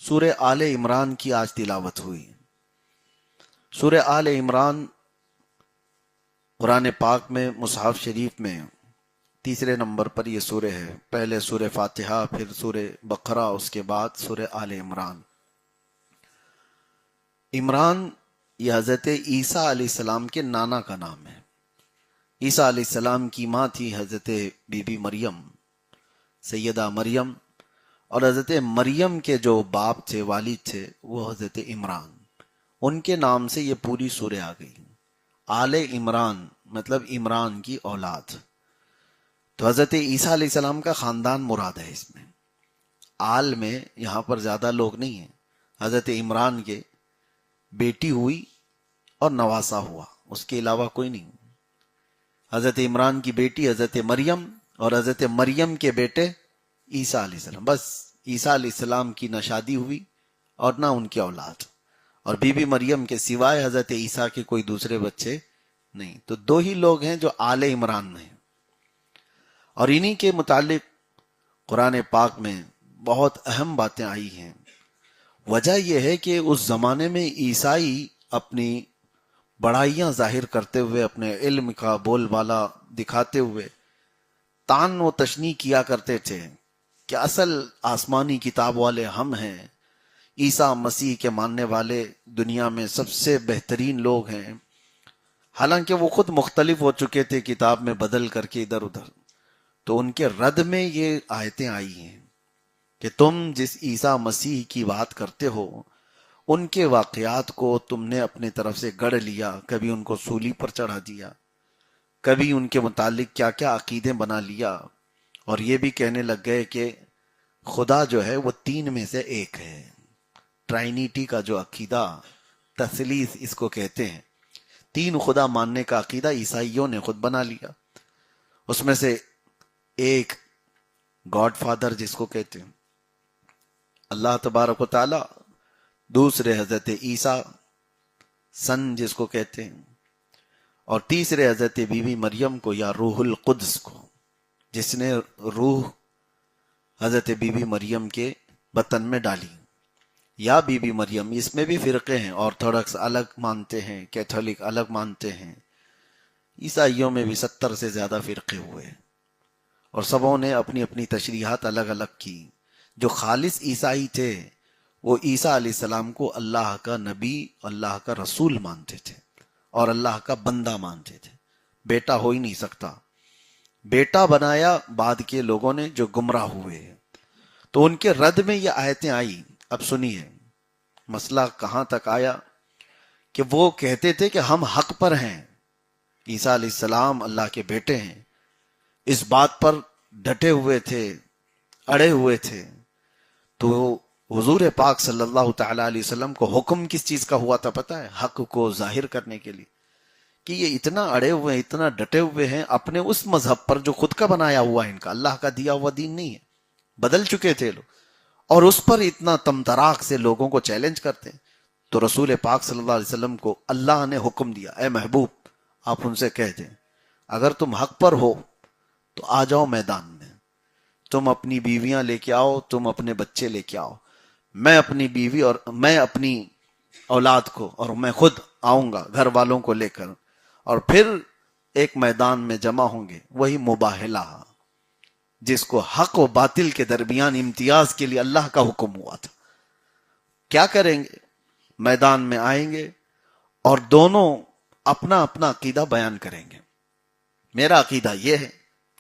سورہ آل عمران کی آج تلاوت ہوئی۔ سورہ آل عمران قرآن پاک میں مصحف شریف میں تیسرے نمبر پر یہ سورہ ہے۔ پہلے سورہ فاتحہ، پھر سورہ بقرہ، اس کے بعد سورہ آل عمران۔ عمران یہ حضرت عیسیٰ علیہ السلام کے نانا کا نام ہے۔ عیسیٰ علیہ السلام کی ماں تھی حضرت بی بی مریم، سیدہ مریم، اور حضرت مریم کے جو باپ تھے، والد تھے، وہ حضرت عمران۔ ان کے نام سے یہ پوری سورہ آ گئی۔ آل عمران مطلب عمران کی اولاد۔ تو حضرت عیسیٰ علیہ السلام کا خاندان مراد ہے اس میں۔ آل میں یہاں پر زیادہ لوگ نہیں ہیں۔ حضرت عمران کے بیٹی ہوئی اور نواسا ہوا، اس کے علاوہ کوئی نہیں۔ حضرت عمران کی بیٹی حضرت مریم اور حضرت مریم کے بیٹے عیسیٰ علیہ السلام۔ بس عیسیٰ علیہ السلام کی نہ شادی ہوئی اور نہ ان کی اولاد، اور بی بی مریم کے سوائے حضرت عیسیٰ کے کوئی دوسرے بچے نہیں۔ تو دو ہی لوگ ہیں جو آل عمران میں ہیں، اور انہی کے متعلق قرآن پاک میں بہت اہم باتیں آئی ہیں۔ وجہ یہ ہے کہ اس زمانے میں عیسائی اپنی بڑائیاں ظاہر کرتے ہوئے، اپنے علم کا بول بالا دکھاتے ہوئے طعن و تشنیع کیا کرتے تھے کہ اصل آسمانی کتاب والے ہم ہیں، عیسیٰ مسیح کے ماننے والے دنیا میں سب سے بہترین لوگ ہیں، حالانکہ وہ خود مختلف ہو چکے تھے کتاب میں بدل کر کے ادھر ادھر۔ تو ان کے رد میں یہ آیتیں آئی ہیں کہ تم جس عیسیٰ مسیح کی بات کرتے ہو، ان کے واقعات کو تم نے اپنے طرف سے گڑھ لیا، کبھی ان کو سولی پر چڑھا دیا، کبھی ان کے متعلق کیا کیا عقیدے بنا لیا، اور یہ بھی کہنے لگ گئے کہ خدا جو ہے وہ تین میں سے ایک ہے۔ ٹرائنیٹی کا جو عقیدہ، تثلیث اس کو کہتے ہیں، تین خدا ماننے کا عقیدہ عیسائیوں نے خود بنا لیا۔ اس میں سے ایک گاڈ فادر جس کو کہتے ہیں اللہ تبارک و تعالی، دوسرے حضرت عیسیٰ سن جس کو کہتے ہیں، اور تیسرے حضرت بی بی مریم کو یا روح القدس کو، جس نے روح حضرت بی بی مریم کے بطن میں ڈالی، یا بی بی مریم۔ اس میں بھی فرقے ہیں، آرتھوڈکس الگ مانتے ہیں، کیتھولک الگ مانتے ہیں، عیسائیوں میں بھی 70 سے زیادہ فرقے ہوئے، اور سبوں نے اپنی اپنی تشریحات الگ الگ کی۔ جو خالص عیسائی تھے وہ عیسیٰ علیہ السلام کو اللہ کا نبی، اللہ کا رسول مانتے تھے اور اللہ کا بندہ مانتے تھے۔ بیٹا ہو ہی نہیں سکتا، بیٹا بنایا بعد کے لوگوں نے جو گمراہ ہوئے۔ تو ان کے رد میں یہ آیتیں آئی۔ اب سنیے مسئلہ کہاں تک آیا کہ وہ کہتے تھے کہ ہم حق پر ہیں، عیسیٰ علیہ السلام اللہ کے بیٹے ہیں، اس بات پر ڈٹے ہوئے تھے، اڑے ہوئے تھے۔ تو حضور پاک صلی اللہ تعالی علیہ وسلم کو حکم کس چیز کا ہوا تھا پتہ ہے؟ حق کو ظاہر کرنے کے لیے، کہ یہ اتنا اڑے ہوئے ہیں، اتنا ڈٹے ہوئے ہیں اپنے اس مذہب پر جو خود کا بنایا ہوا ہے، ان کا اللہ کا دیا ہوا دین نہیں ہے، بدل چکے تھے لوگ، اور اس پر اتنا تمتراق سے لوگوں کو چیلنج کرتے ہیں۔ تو رسول پاک صلی اللہ علیہ وسلم کو اللہ نے حکم دیا، اے محبوب آپ ان سے کہہ دیں اگر تم حق پر ہو تو آ جاؤ میدان میں، تم اپنی بیویاں لے کے آؤ، تم اپنے بچے لے کے آؤ، میں اپنی بیوی اور میں اپنی اولاد کو، اور میں خود آؤں گا گھر والوں کو لے کر، اور پھر ایک میدان میں جمع ہوں گے، وہی مباہلہ، جس کو حق و باطل کے درمیان امتیاز کے لیے اللہ کا حکم ہوا تھا۔ کیا کریں گے؟ میدان میں آئیں گے اور دونوں اپنا اپنا عقیدہ بیان کریں گے، میرا عقیدہ یہ ہے،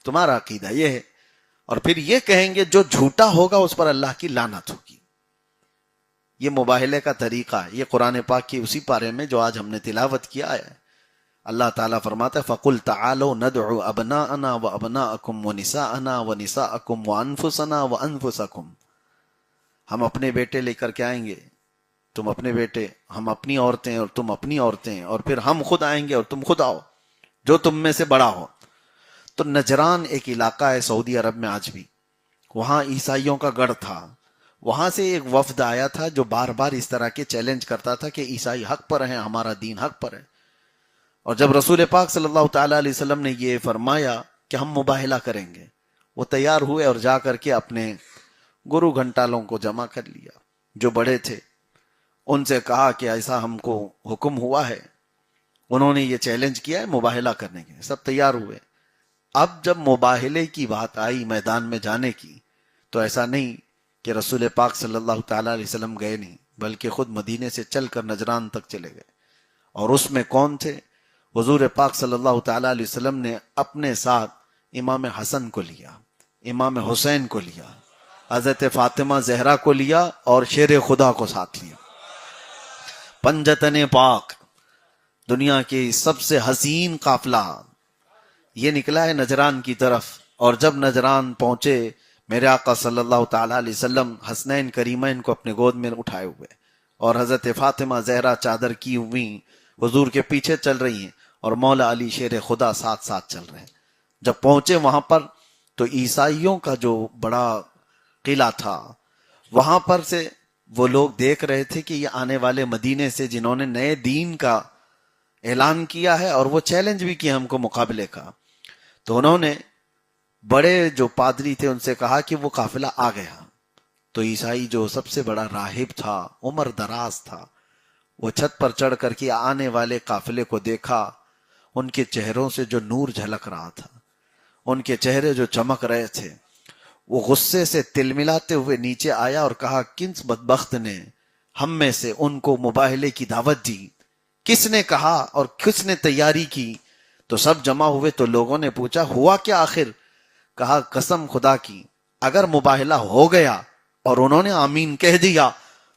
تمہارا عقیدہ یہ ہے، اور پھر یہ کہیں گے جو جھوٹا ہوگا اس پر اللہ کی لعنت ہوگی۔ یہ مباہلے کا طریقہ ہے۔ یہ قرآن پاک کی اسی پارے میں جو آج ہم نے تلاوت کیا ہے، اللہ تعالیٰ فرماتا ہے فَقُلْ تَعَالَوْا نَدْعُ أَبْنَاءَنَا وَأَبْنَاءَكُمْ وَنِسَاءَنَا وَنِسَاءَكُمْ وَأَنفُسَنَا وَأَنفُسَكُمْ۔ ہم اپنے بیٹے لے کر کے آئیں گے، تم اپنے بیٹے، ہم اپنی عورتیں اور تم اپنی عورتیں، اور پھر ہم خود آئیں گے اور تم خود آؤ، جو تم میں سے بڑا ہو۔ تو نجران ایک علاقہ ہے سعودی عرب میں آج بھی، وہاں عیسائیوں کا گڑھ تھا۔ وہاں سے ایک وفد آیا تھا جو بار بار اس طرح کے چیلنج کرتا تھا کہ عیسائی حق پر ہیں، ہمارا دین حق پر ہے۔ اور جب رسول پاک صلی اللہ تعالی علیہ وسلم نے یہ فرمایا کہ ہم مباہلہ کریں گے، وہ تیار ہوئے اور جا کر کے اپنے گرو گھنٹالوں کو جمع کر لیا، جو بڑے تھے ان سے کہا کہ ایسا ہم کو حکم ہوا ہے، انہوں نے یہ چیلنج کیا ہے مباہلہ کرنے کے، سب تیار ہوئے۔ اب جب مباہلے کی بات آئی میدان میں جانے کی، تو ایسا نہیں کہ رسول پاک صلی اللہ تعالیٰ علیہ وسلم گئے نہیں، بلکہ خود مدینے سے چل کر نجران تک چلے گئے۔ اور اس میں کون تھے؟ حضور پاک صلی اللہ تعالیٰ علیہ وسلم نے اپنے ساتھ امام حسن کو لیا، امام حسین کو لیا، حضرت فاطمہ زہرا کو لیا، اور شیر خدا کو ساتھ لیا۔ پنجتن پاک، دنیا کی سب سے حسین قافلہ یہ نکلا ہے نجران کی طرف۔ اور جب نجران پہنچے، میرے آقا صلی اللہ تعالیٰ علیہ وسلم حسنین کریمین کو اپنے گود میں اٹھائے ہوئے، اور حضرت فاطمہ زہرا چادر کی ہوئی حضور کے پیچھے چل رہی ہیں، اور مولا علی شیر خدا ساتھ ساتھ چل رہے ہیں۔ جب پہنچے وہاں پر، تو عیسائیوں کا جو بڑا قلعہ تھا، وہاں پر سے وہ لوگ دیکھ رہے تھے کہ یہ آنے والے مدینے سے جنہوں نے نئے دین کا اعلان کیا ہے، اور وہ چیلنج بھی کیا ہم کو مقابلے کا، تو انہوں نے بڑے جو پادری تھے ان سے کہا کہ وہ قافلہ آ گیا۔ تو عیسائی جو سب سے بڑا راہب تھا، عمر دراز تھا، وہ چھت پر چڑھ کر کے آنے والے قافلے کو دیکھا، ان کے چہروں سے جو نور جھلک رہا تھا، ان کے چہرے جو چمک رہے تھے، وہ غصے سے تل ملاتے ہوئے نیچے آیا اور کہا، کس بدبخت نے ہم میں سے ان کو مباہلے کی دعوت دی؟ کس نے کہا اور کس نے تیاری کی؟ تو سب جمع ہوئے، تو لوگوں نے پوچھا ہوا کیا آخر؟ کہا قسم خدا کی، اگر مباہلہ ہو گیا اور انہوں نے آمین کہہ دیا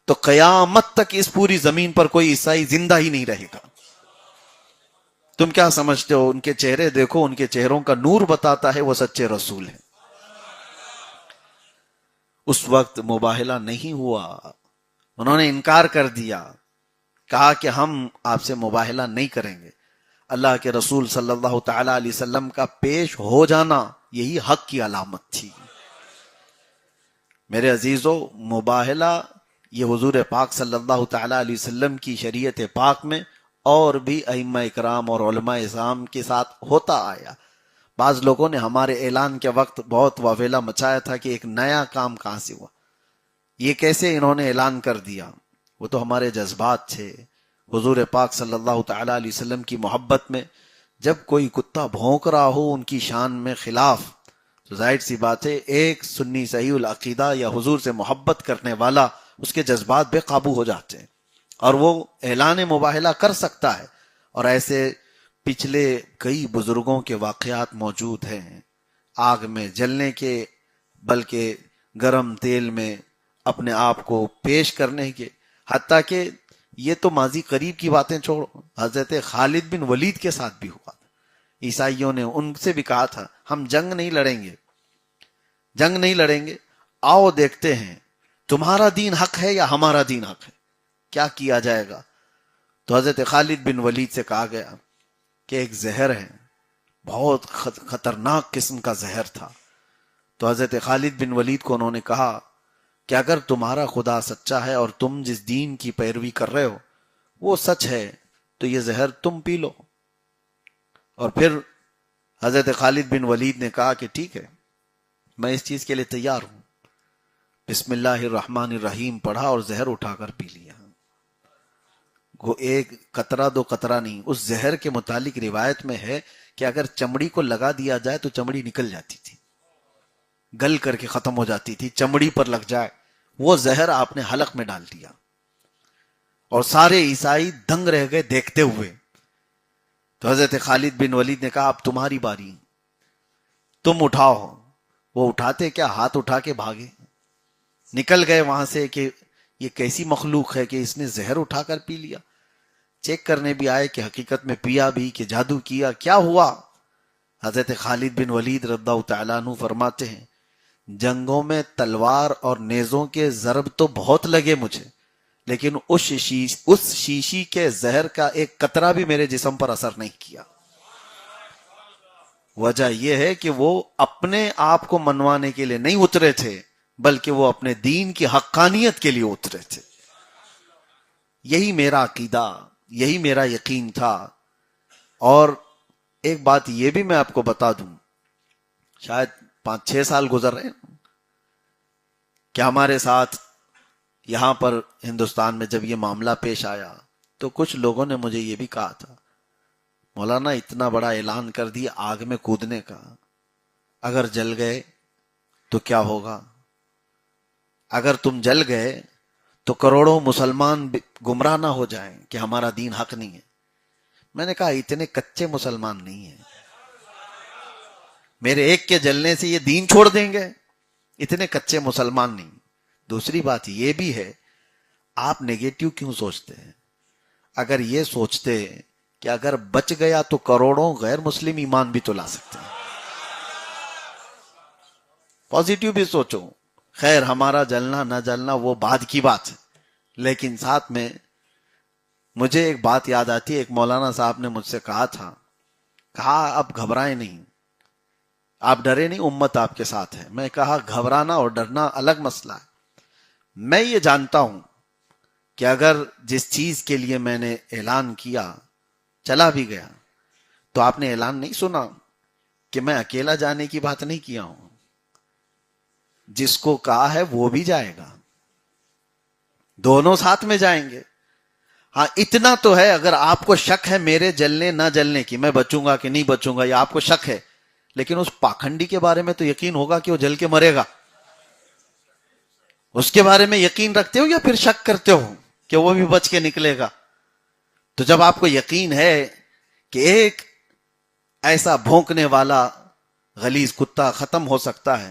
تو قیامت تک اس پوری زمین پر کوئی عیسائی زندہ ہی نہیں رہے گا۔ تم کیا سمجھتے ہو؟ ان کے چہرے دیکھو، ان کے چہروں کا نور بتاتا ہے وہ سچے رسول ہیں۔ اس وقت مباہلہ نہیں ہوا، انہوں نے انکار کر دیا، کہا کہ ہم آپ سے مباہلہ نہیں کریں گے۔ اللہ کے رسول صلی اللہ تعالی علیہ وسلم کا پیش ہو جانا یہی حق کی علامت تھی۔ میرے عزیزو، مباہلہ یہ حضور پاک صلی اللہ تعالی علیہ وسلم کی شریعت پاک میں اور بھی ائمہ اکرام اور علماء اعظام کے ساتھ ہوتا آیا۔ بعض لوگوں نے ہمارے اعلان کے وقت بہت واویلا مچایا تھا کہ ایک نیا کام کہاں سے ہوا، یہ کیسے انہوں نے اعلان کر دیا؟ وہ تو ہمارے جذبات تھے۔ حضور پاک صلی اللہ تعالی علیہ وسلم کی محبت میں جب کوئی کتا بھونک رہا ہو ان کی شان میں خلاف، تو ظاہر سی بات ہے ایک سنی صحیح العقیدہ یا حضور سے محبت کرنے والا، اس کے جذبات بے قابو ہو جاتے ہیں اور وہ اعلان مباہلہ کر سکتا ہے۔ اور ایسے پچھلے کئی بزرگوں کے واقعات موجود ہیں، آگ میں جلنے کے، بلکہ گرم تیل میں اپنے آپ کو پیش کرنے کے، حتیٰ کہ یہ تو ماضی قریب کی باتیں چھوڑو، حضرت خالد بن ولید کے ساتھ بھی ہوا تھا۔ عیسائیوں نے ان سے بھی کہا تھا ہم جنگ نہیں لڑیں گے، جنگ نہیں لڑیں گے، آؤ دیکھتے ہیں تمہارا دین حق ہے یا ہمارا دین حق ہے، کیا کیا جائے گا؟ تو حضرت خالد بن ولید سے کہا گیا کہ ایک زہر ہے، بہت خطرناک قسم کا زہر تھا۔ تو حضرت خالد بن ولید کو انہوں نے کہا کہ اگر تمہارا خدا سچا ہے اور تم جس دین کی پیروی کر رہے ہو وہ سچ ہے تو یہ زہر تم پی لو۔ اور پھر حضرت خالد بن ولید نے کہا کہ ٹھیک ہے، میں اس چیز کے لیے تیار ہوں۔ بسم اللہ الرحمن الرحیم پڑھا اور زہر اٹھا کر پی لیا۔ وہ ایک قطرہ دو قطرہ نہیں، اس زہر کے متعلق روایت میں ہے کہ اگر چمڑی کو لگا دیا جائے تو چمڑی نکل جاتی تھی، گل کر کے ختم ہو جاتی تھی، چمڑی پر لگ جائے۔ وہ زہر آپ نے حلق میں ڈال دیا اور سارے عیسائی دنگ رہ گئے دیکھتے ہوئے۔ تو حضرت خالد بن ولید نے کہا اب تمہاری باری، تم اٹھاؤ۔ وہ اٹھاتے کیا، ہاتھ اٹھا کے بھاگے، نکل گئے وہاں سے کہ یہ کیسی مخلوق ہے کہ اس نے زہر اٹھا کر پی لیا۔ چیک کرنے بھی آئے کہ حقیقت میں پیا بھی کہ جادو کیا، کیا ہوا؟ حضرت خالد بن ولید رضی اللہ تعالیٰ عنہ فرماتے ہیں جنگوں میں تلوار اور نیزوں کے ضرب تو بہت لگے مجھے، لیکن اس شیشی کے زہر کا ایک قطرہ بھی میرے جسم پر اثر نہیں کیا۔ وجہ یہ ہے کہ وہ اپنے آپ کو منوانے کے لیے نہیں اترے تھے، بلکہ وہ اپنے دین کی حقانیت کے لیے اترے تھے۔ یہی میرا عقیدہ، یہی میرا یقین تھا۔ اور ایک بات یہ بھی میں آپ کو بتا دوں، شاید 5-6 سال گزر رہے ہیں کہ ہمارے ساتھ یہاں پر ہندوستان میں جب یہ معاملہ پیش آیا تو کچھ لوگوں نے مجھے یہ بھی کہا تھا، مولانا اتنا بڑا اعلان کر دیا آگ میں کودنے کا، اگر جل گئے تو کیا ہوگا؟ اگر تم جل گئے تو کروڑوں مسلمان گمراہ نہ ہو جائیں کہ ہمارا دین حق نہیں ہے۔ میں نے کہا اتنے کچے مسلمان نہیں ہیں، میرے ایک کے جلنے سے یہ دین چھوڑ دیں گے؟ اتنے کچے مسلمان نہیں۔ دوسری بات یہ بھی ہے، آپ نیگیٹو کیوں سوچتے ہیں؟ اگر یہ سوچتے کہ اگر بچ گیا تو کروڑوں غیر مسلم ایمان بھی تو لا سکتے ہیں، پازیٹیو بھی سوچو۔ خیر ہمارا جلنا نہ جلنا وہ بعد کی بات ہے، لیکن ساتھ میں مجھے ایک بات یاد آتی ہے، ایک مولانا صاحب نے مجھ سے کہا تھا، کہا اب گھبرائیں نہیں، آپ ڈرے نہیں، امت آپ کے ساتھ ہے۔ میں کہا گھبرانا اور ڈرنا الگ مسئلہ ہے، میں یہ جانتا ہوں کہ اگر جس چیز کے لیے میں نے اعلان کیا چلا بھی گیا تو آپ نے اعلان نہیں سنا کہ میں اکیلا جانے کی بات نہیں کیا ہوں، جس کو کہا ہے وہ بھی جائے گا، دونوں ساتھ میں جائیں گے۔ ہاں اتنا تو ہے، اگر آپ کو شک ہے میرے جلنے نہ جلنے کی، میں بچوں گا کہ نہیں بچوں گا، یا آپ کو شک ہے، لیکن اس پاکھنڈی کے بارے میں تو یقین ہوگا کہ وہ جل کے مرے گا، اس کے بارے میں یقین رکھتے ہو یا پھر شک کرتے ہو کہ وہ بھی بچ کے نکلے گا؟ تو جب آپ کو یقین ہے کہ ایک ایسا بھونکنے والا غلیظ کتا ختم ہو سکتا ہے،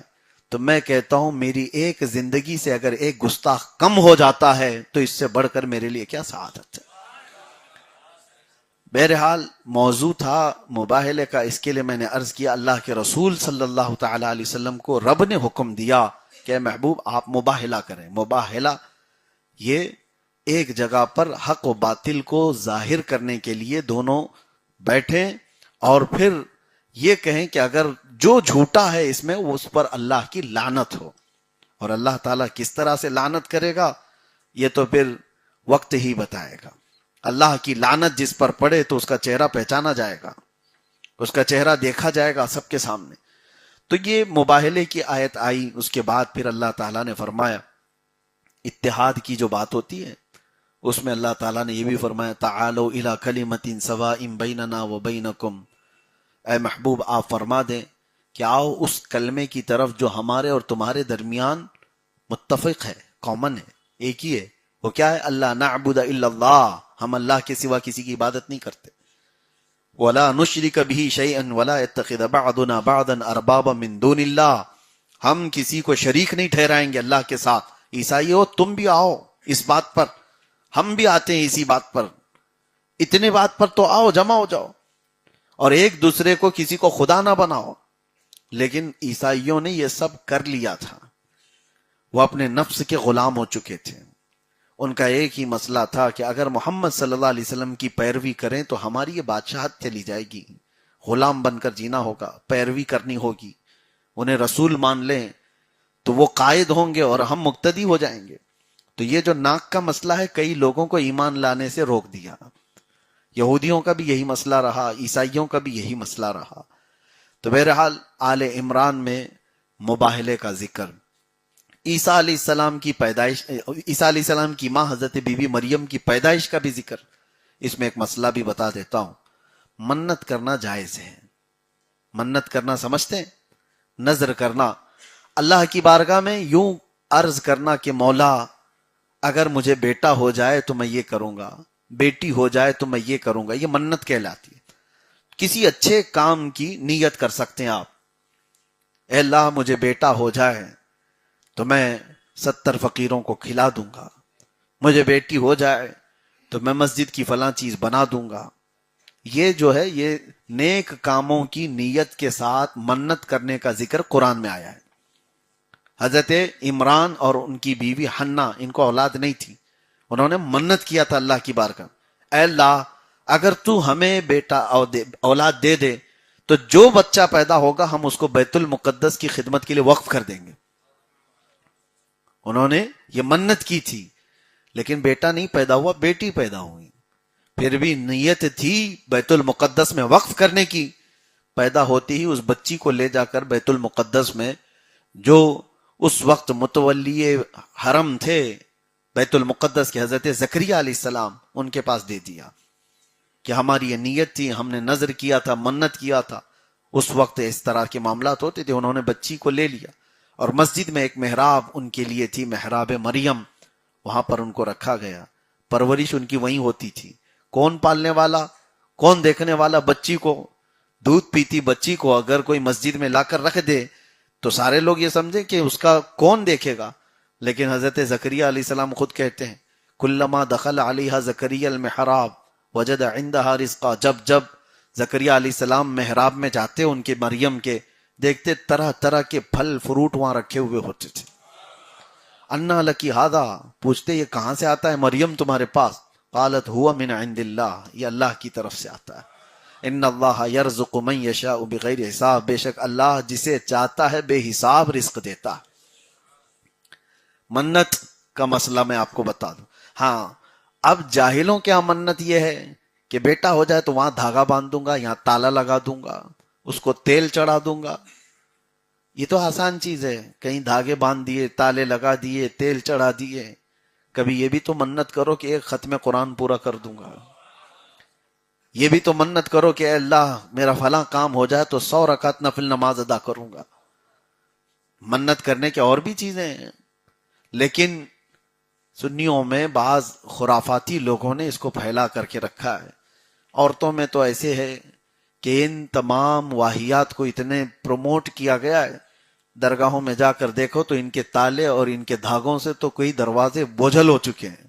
تو میں کہتا ہوں میری ایک زندگی سے اگر ایک گستاخ کم ہو جاتا ہے تو اس سے بڑھ کر میرے لیے کیا سعادت ہے۔ بہرحال موضوع تھا مباہلے کا، اس کے لیے میں نے عرض کیا اللہ کے رسول صلی اللہ تعالی علیہ وسلم کو رب نے حکم دیا کہ محبوب آپ مباہلہ کریں۔ مباہلہ یہ ایک جگہ پر حق و باطل کو ظاہر کرنے کے لیے دونوں بیٹھیں اور پھر یہ کہیں کہ اگر جو جھوٹا ہے اس میں اس پر اللہ کی لعنت ہو، اور اللہ تعالیٰ کس طرح سے لعنت کرے گا یہ تو پھر وقت ہی بتائے گا۔ اللہ کی لعنت جس پر پڑے تو اس کا چہرہ پہچانا جائے گا، اس کا چہرہ دیکھا جائے گا سب کے سامنے۔ تو یہ مباہلے کی آیت آئی، اس کے بعد پھر اللہ تعالیٰ نے فرمایا اتحاد کی جو بات ہوتی ہے اس میں اللہ تعالیٰ نے یہ بھی فرمایا تعالوا الی کلمۃ سواء بیننا وبینکم، اے محبوب آپ فرما دیں کہ آؤ اس کلمے کی طرف جو ہمارے اور تمہارے درمیان متفق ہے، کامن ہے، ایک ہی ہے۔ وہ کیا ہے؟ اللہ نعبد الا اللہ، ہم اللہ کے سوا کسی کی عبادت نہیں کرتے۔ ولا نشرک بہ شیئا ولا یتخذ بعضنا بعضا اربابا من دون اللہ، ہم کسی کو شریک نہیں ٹھہرائیں گے اللہ کے ساتھ۔ عیسائی ہو تم بھی آؤ اس بات پر، ہم بھی آتے ہیں اسی بات پر، اتنے بات پر تو آؤ جمع ہو جاؤ، اور ایک دوسرے کو کسی کو خدا نہ بناؤ۔ لیکن عیسائیوں نے یہ سب کر لیا تھا، وہ اپنے نفس کے غلام ہو چکے تھے۔ ان کا ایک ہی مسئلہ تھا کہ اگر محمد صلی اللہ علیہ وسلم کی پیروی کریں تو ہماری یہ بادشاہت چلی جائے گی، غلام بن کر جینا ہوگا، پیروی کرنی ہوگی، انہیں رسول مان لیں تو وہ قائد ہوں گے اور ہم مقتدی ہو جائیں گے۔ تو یہ جو ناک کا مسئلہ ہے کئی لوگوں کو ایمان لانے سے روک دیا، یہودیوں کا بھی یہی مسئلہ رہا، عیسائیوں کا بھی یہی مسئلہ رہا۔ تو بہرحال آل عمران میں مباہلے کا ذکر، عیسیٰ علیہ السلام کی پیدائش، عیسیٰ علیہ السلام کی ماں حضرت بی بی مریم کی پیدائش کا بھی ذکر۔ اس میں ایک مسئلہ بھی بتا دیتا ہوں، منت کرنا جائز ہے۔ منت کرنا سمجھتے ہیں؟ نذر کرنا، اللہ کی بارگاہ میں یوں عرض کرنا کہ مولا اگر مجھے بیٹا ہو جائے تو میں یہ کروں گا، بیٹی ہو جائے تو میں یہ کروں گا، یہ منت کہلاتی ہے۔ کسی اچھے کام کی نیت کر سکتے ہیں آپ، اے اللہ مجھے بیٹا ہو جائے تو میں 70 فقیروں کو کھلا دوں گا، مجھے بیٹی ہو جائے تو میں مسجد کی فلاں چیز بنا دوں گا۔ یہ جو ہے یہ نیک کاموں کی نیت کے ساتھ منت کرنے کا ذکر قرآن میں آیا ہے۔ حضرت عمران اور ان کی بیوی حنا، ان کو اولاد نہیں تھی، انہوں نے منت کیا تھا اللہ کی بارگاہ، اے اللہ اگر تو ہمیں بیٹا اولاد دے دے تو جو بچہ پیدا ہوگا ہم اس کو بیت المقدس کی خدمت کے لیے وقف کر دیں گے۔ انہوں نے یہ منت کی تھی، لیکن بیٹا نہیں پیدا ہوا، بیٹی پیدا ہوئی، پھر بھی نیت تھی بیت المقدس میں وقف کرنے کی۔ پیدا ہوتی ہی اس بچی کو لے جا کر بیت المقدس میں جو اس وقت متولی حرم تھے بیت المقدس کے حضرت زکریا علیہ السلام ان کے پاس دے دیا کہ ہماری یہ نیت تھی، ہم نے نظر کیا تھا، منت کیا تھا. اس وقت اس طرح کے معاملات ہوتے تھے. انہوں نے بچی کو لے لیا اور مسجد میں ایک محراب ان کے لیے تھی، محراب مریم، وہاں پر ان کو رکھا گیا. پرورش ان کی وہیں ہوتی تھی. کون پالنے والا، کون دیکھنے والا؟ بچی کو. دودھ پیتی بچی کو اگر کوئی مسجد میں لا کر رکھ دے تو سارے لوگ یہ سمجھیں کہ اس کا کون دیکھے گا. لیکن حضرت زکریا علیہ السلام خود کہتے ہیں کلما دخل علیہا زکریا المحراب وجد عندها رزقا. جب جب زکریا علیہ السلام محراب میں جاتے ان کے مریم کے، دیکھتے طرح طرح کے پھل فروٹ وہاں رکھے ہوئے ہوتے تھے. انا لکی ھذا، پوچھتے یہ کہاں سے آتا ہے مریم تمہارے پاس؟ قالت ہوا من عند اللہ، یہ اللہ کی طرف سے آتا ہے. ان اللہ یرزق من یشاء بغیر حساب، بے شک اللہ جسے چاہتا ہے بے حساب رزق دیتا ہے. منت کا مسئلہ میں آپ کو بتا دوں. ہاں، اب جاہلوں کے یہاں منت یہ ہے کہ بیٹا ہو جائے تو وہاں دھاگا باندھ دوں گا، یہاں تالا لگا دوں گا، اس کو تیل چڑھا دوں گا. یہ تو آسان چیز ہے، کہیں دھاگے باندھ دیے، تالے لگا دیے، تیل چڑھا دیے. کبھی یہ بھی تو منت کرو کہ ایک ختم قرآن پورا کر دوں گا. یہ بھی تو منت کرو کہ اے اللہ میرا فلاں کام ہو جائے تو 100 رکعت نفل نماز ادا کروں گا. منت کرنے کے اور بھی چیزیں ہیں، لیکن سنیوں میں بعض خرافاتی لوگوں نے اس کو پھیلا کر کے رکھا ہے. عورتوں میں تو ایسے ہے کہ ان تمام واہیات کو اتنے پروموٹ کیا گیا ہے، درگاہوں میں جا کر دیکھو تو ان کے تالے اور ان کے دھاگوں سے تو کوئی دروازے بوجھل ہو چکے ہیں.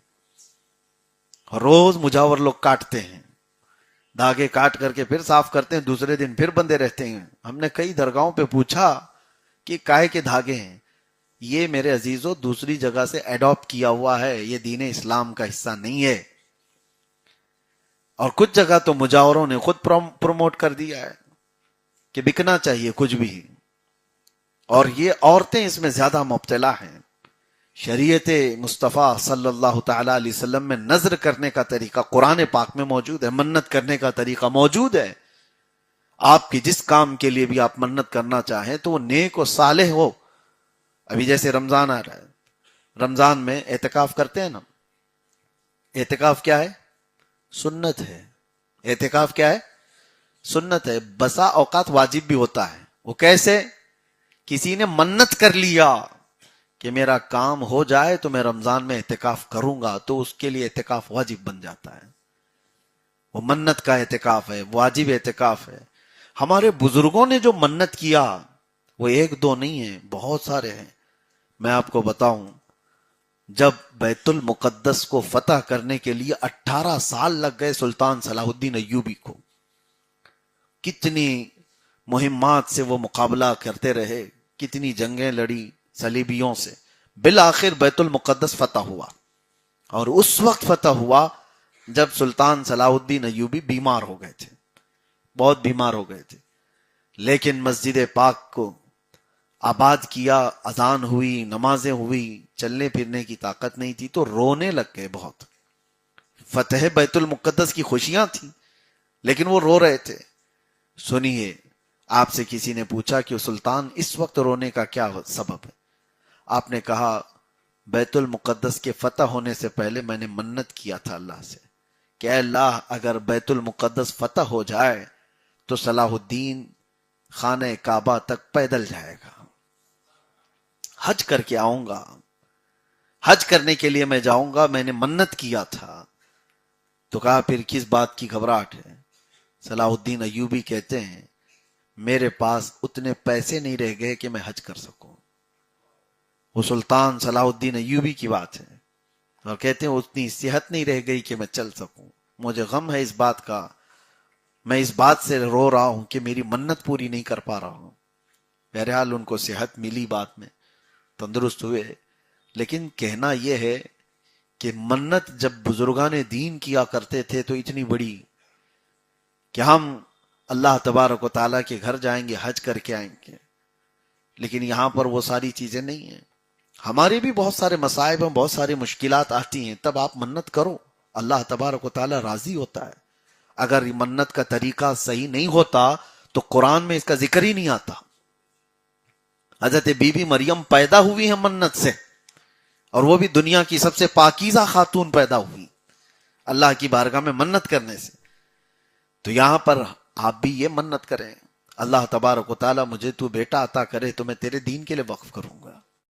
روز مجاور لوگ کاٹتے ہیں، دھاگے کاٹ کر کے پھر صاف کرتے ہیں، دوسرے دن پھر بندے رہتے ہیں. ہم نے کئی درگاہوں پہ پوچھا کہ کائے کے دھاگے ہیں. یہ میرے عزیزوں دوسری جگہ سے ایڈاپٹ کیا ہوا ہے، یہ دین اسلام کا حصہ نہیں ہے. اور کچھ جگہ تو مجاوروں نے خود پروموٹ کر دیا ہے کہ بکنا چاہیے کچھ بھی، اور یہ عورتیں اس میں زیادہ مبتلا ہیں. شریعت مصطفیٰ صلی اللہ تعالی علیہ وسلم میں نظر کرنے کا طریقہ قرآن پاک میں موجود ہے، منت کرنے کا طریقہ موجود ہے. آپ کی جس کام کے لیے بھی آپ منت کرنا چاہیں تو وہ نیک و صالح ہو. ابھی جیسے رمضان آ رہا ہے، رمضان میں اعتکاف کرتے ہیں نا. اعتکاف کیا ہے؟ سنت ہے. اعتکاف کیا ہے؟ سنت ہے. بسا اوقات واجب بھی ہوتا ہے. وہ کیسے؟ کسی نے منت کر لیا کہ میرا کام ہو جائے تو میں رمضان میں اعتکاف کروں گا، تو اس کے لیے اعتکاف واجب بن جاتا ہے. وہ منت کا اعتکاف ہے، واجب اعتکاف ہے. ہمارے بزرگوں نے جو منت کیا وہ ایک دو نہیں ہیں، بہت سارے ہیں. میں آپ کو بتاؤں، جب بیت المقدس کو فتح کرنے کے لیے 18 سال لگ گئے سلطان صلاح الدین ایوبی کو. کتنی مہمات سے وہ مقابلہ کرتے رہے، کتنی جنگیں لڑی صلیبیوں سے، بالآخر بیت المقدس فتح ہوا. اور اس وقت فتح ہوا جب سلطان صلاح الدین ایوبی بیمار ہو گئے تھے، بہت بیمار ہو گئے تھے. لیکن مسجد پاک کو آباد کیا، اذان ہوئی، نمازیں ہوئی، چلنے پھرنے کی طاقت نہیں تھی تو رونے لگ گئے بہت. فتح بیت المقدس کی خوشیاں تھیں لیکن وہ رو رہے تھے. سنیے، آپ سے کسی نے پوچھا کہ سلطان اس وقت رونے کا کیا سبب ہے؟ آپ نے کہا بیت المقدس کے فتح ہونے سے پہلے میں نے منت کیا تھا اللہ سے کہ اے اللہ اگر بیت المقدس فتح ہو جائے تو صلاح الدین خانہ کعبہ تک پیدل جائے گا، حج کر کے آؤں گا، حج کرنے کے لیے میں جاؤں گا، میں نے منت کیا تھا. تو کہا پھر کس بات کی گھبراہٹ ہے؟ صلاح الدین ایوبی کہتے ہیں میرے پاس اتنے پیسے نہیں رہ گئے کہ میں حج کر سکوں. وہ سلطان صلاح الدین ایوبی کی بات ہے، اور کہتے ہیں اتنی صحت نہیں رہ گئی کہ میں چل سکوں. مجھے غم ہے اس بات کا، میں اس بات سے رو رہا ہوں کہ میری منت پوری نہیں کر پا رہا ہوں. بہرحال ان کو صحت ملی، بعد میں تندرست ہوئے. لیکن کہنا یہ ہے کہ منت جب بزرگان دین کیا کرتے تھے تو اتنی بڑی کہ ہم اللہ تبارک و تعالیٰ کے گھر جائیں گے، حج کر کے آئیں گے. لیکن یہاں پر وہ ساری چیزیں نہیں ہیں. ہمارے بھی بہت سارے مصائب ہیں، بہت ساری مشکلات آتی ہیں، تب آپ منت کرو، اللہ تبارک و تعالیٰ راضی ہوتا ہے. اگر منت کا طریقہ صحیح نہیں ہوتا تو قرآن میں اس کا ذکر ہی نہیں آتا. حضرت بی بی مریم پیدا ہوئی ہیں منت سے، اور وہ بھی دنیا کی سب سے پاکیزہ خاتون پیدا ہوئی اللہ کی بارگاہ میں منت کرنے سے. تو یہاں پر آپ بھی یہ منت کریں، اللہ تبارک و تعالیٰ مجھے تو بیٹا عطا کرے تو میں تیرے دین کے لیے وقف کروں گا.